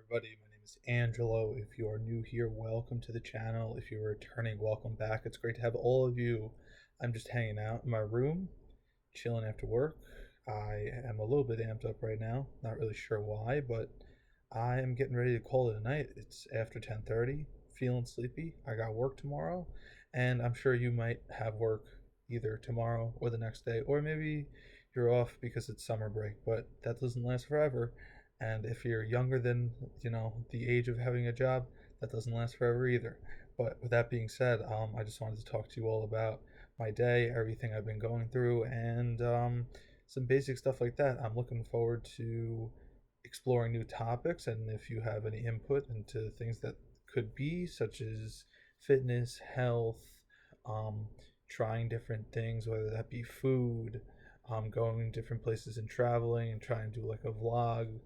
everybody. My name is Angelo. If you are new here, welcome to the channel. If you're returning, welcome back. It's great to have all of you. I'm just hanging out in my room, chilling after work. I am a little bit amped up right now. Not really sure why, but I am getting ready to call it a night. It's after 10:30. Feeling sleepy. I got work tomorrow, and I'm sure you might have work either tomorrow or the next day, or maybe you're off because it's summer break, but that doesn't last forever. And if you're younger than, the age of having a job, that doesn't last forever either. But with that being said, I just wanted to talk to you all about my day, everything I've been going through, and some basic stuff like that. I'm looking forward to exploring new topics, and if you have any input into things that could be, such as fitness, health, um, trying different things, whether that be food, going different places and traveling and trying to do like a vlog,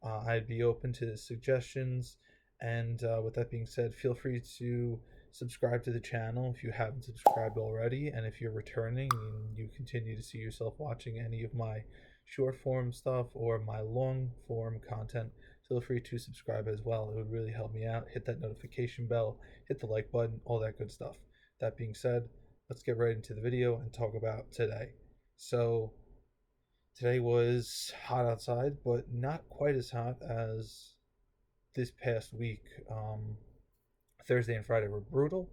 I'd be open to suggestions. And with that being said, feel free to subscribe to the channel if you haven't subscribed already. And if you're returning and you continue to see yourself watching any of my short form stuff or my long form content, feel free to subscribe as well. It would really help me out. Hit that notification bell, hit the like button, all that good stuff. That being said, let's get right into the video and talk about today. So, today was hot outside, but not quite as hot as this past week. Thursday and Friday were brutal.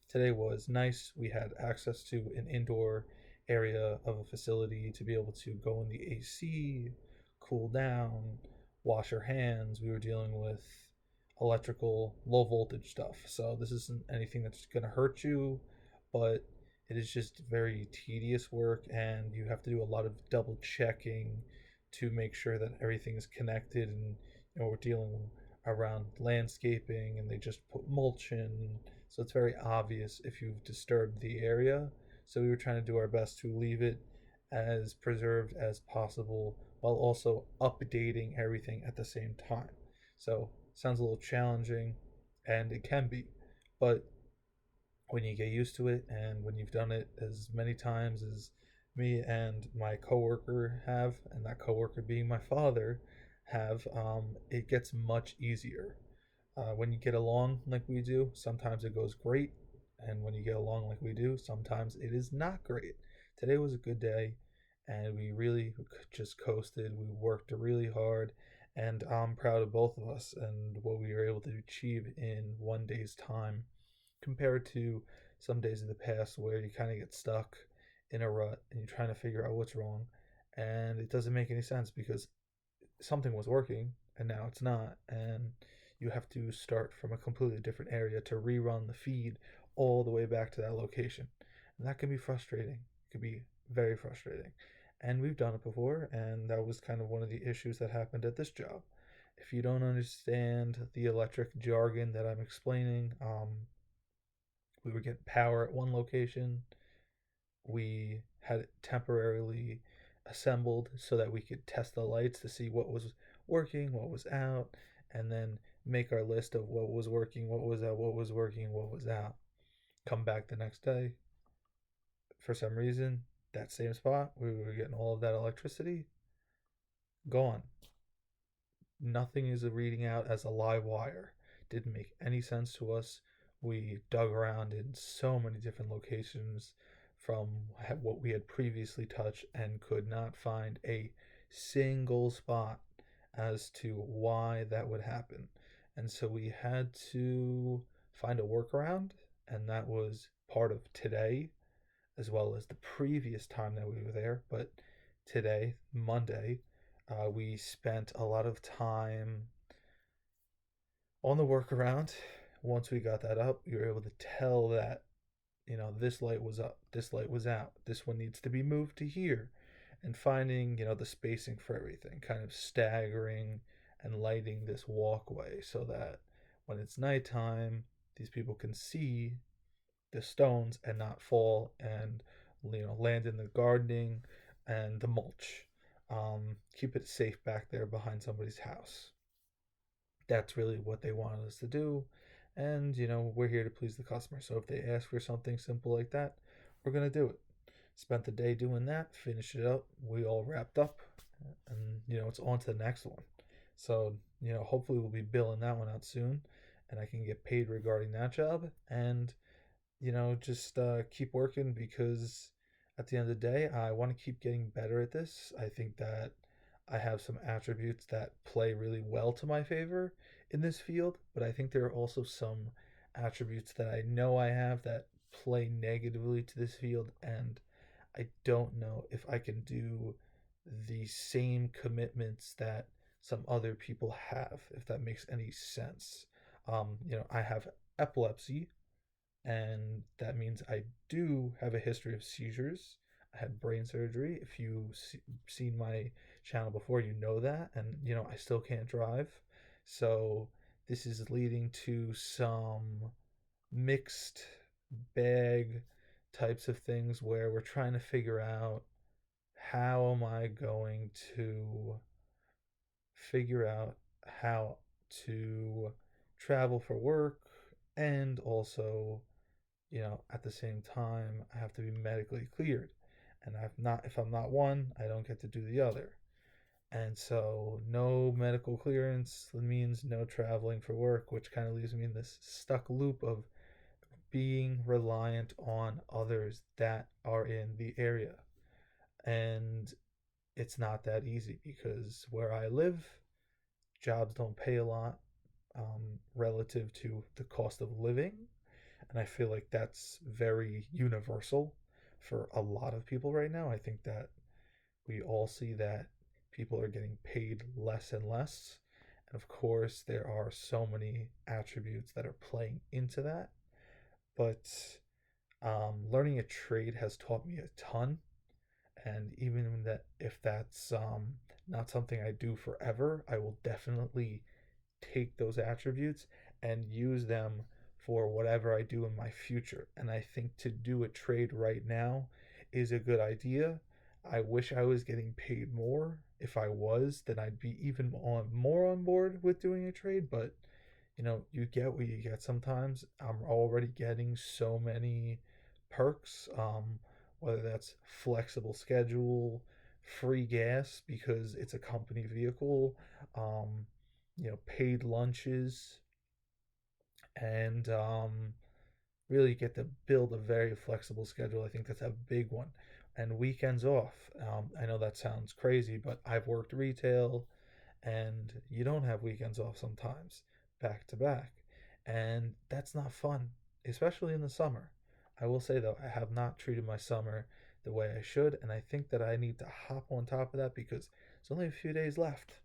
Today was nice. We had access to an indoor area of a facility to be able to go in the AC, cool down, wash our hands. We were dealing with electrical, low voltage stuff. So this isn't anything that's going to hurt you, but it is just very tedious work, and you have to do a lot of double checking to make sure that everything is connected. And we're dealing around landscaping, and they just put mulch in, so it's very obvious if you've disturbed the area. So we were trying to do our best to leave it as preserved as possible while also updating everything at the same time. So sounds a little challenging, and it can be, but when you get used to it and when you've done it as many times as me and my coworker have, and that coworker being my father have, it gets much easier. When you get along like we do, sometimes it goes great, and when you get along like we do, sometimes it is not great. Today was a good day, and we really just coasted. We worked really hard, and I'm proud of both of us and what we were able to achieve in one day's time, compared to some days in the past where you kind of get stuck in a rut and you're trying to figure out what's wrong, and it doesn't make any sense because something was working and now it's not, and you have to start from a completely different area to rerun the feed all the way back to that location. And that can be frustrating. It can be very frustrating. And we've done it before, and that was kind of one of the issues that happened at this job. If you don't understand the electric jargon that I'm explaining, we were getting power at one location. We had it temporarily assembled so that we could test the lights to see what was working, what was out, and then make our list of what was working, what was out, what was working, what was out. Come back the next day. For some reason, that same spot, we were getting all of that electricity gone. Nothing is reading out as a live wire. Didn't make any sense to us. We dug around in so many different locations from what we had previously touched and could not find a single spot as to why that would happen. And so we had to find a workaround, and that was part of today as well as the previous time that we were there. But today, Monday, we spent a lot of time on the workaround. Once we got that up, we were able to tell that, this light was up, this light was out, this one needs to be moved to here, and finding, the spacing for everything, kind of staggering and lighting this walkway so that when it's nighttime, these people can see the stones and not fall and, land in the gardening and the mulch. Keep it safe back there behind somebody's house. That's really what they wanted us to do. And, we're here to please the customer. So if they ask for something simple like that, we're going to do it. Spent the day doing that, finished it up. We all wrapped up, and, it's on to the next one. So, hopefully we'll be billing that one out soon and I can get paid regarding that job. And just keep working because at the end of the day, I want to keep getting better at this. I think that I have some attributes that play really well to my favor in this field, but I think there are also some attributes that I know I have that play negatively to this field, and I don't know if I can do the same commitments that some other people have, if that makes any sense. I have epilepsy, and that means I do have a history of seizures. I had brain surgery. If you've seen my channel before, you know that. And, I still can't drive. So this is leading to some mixed bag types of things where we're trying to figure out how am I going to figure out how to travel for work and also at the same time, I have to be medically cleared. And if I'm not one, I don't get to do the other. And so no medical clearance means no traveling for work, which kind of leaves me in this stuck loop of being reliant on others that are in the area. And it's not that easy because where I live, jobs don't pay a lot relative to the cost of living. And I feel like that's very universal for a lot of people right now. I think that we all see that people are getting paid less and less. And of course, there are so many attributes that are playing into that. But learning a trade has taught me a ton. And even that, if that's not something I do forever, I will definitely take those attributes and use them for whatever I do in my future. And I think to do a trade right now is a good idea. I wish I was getting paid more. If I was, then I'd be even more on board with doing a trade. But you get what you get sometimes. I'm already getting so many perks, whether that's flexible schedule, free gas because it's a company vehicle, paid lunches, and really get to build a very flexible schedule. I think that's a big one. And weekends off. I know that sounds crazy, but I've worked retail and you don't have weekends off sometimes back to back. And that's not fun, especially in the summer. I will say though, I have not treated my summer the way I should, and I think that I need to hop on top of that because it's only a few days left.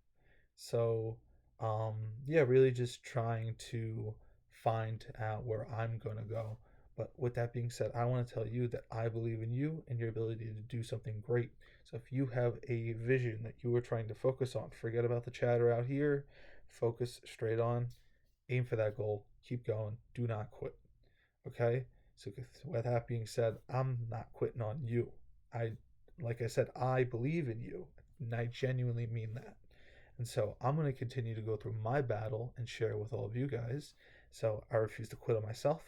So, um, yeah, really just trying to find out where I'm going to go. But with that being said, I want to tell you that I believe in you and your ability to do something great. So if you have a vision that you are trying to focus on, forget about the chatter out here, focus straight on, aim for that goal, keep going, do not quit. Okay? So with that being said, I'm not quitting on you. I like I said, I believe in you. And I genuinely mean that. And so I'm going to continue to go through my battle and share it with all of you guys. So I refuse to quit on myself.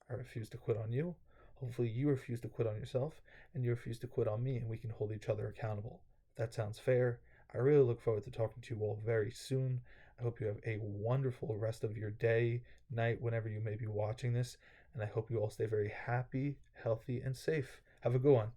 I refuse to quit on you. Hopefully, you refuse to quit on yourself and you refuse to quit on me, and we can hold each other accountable. If that sounds fair, I really look forward to talking to you all very soon. I hope you have a wonderful rest of your day, night, whenever you may be watching this. And I hope you all stay very happy, healthy, and safe. Have a good one.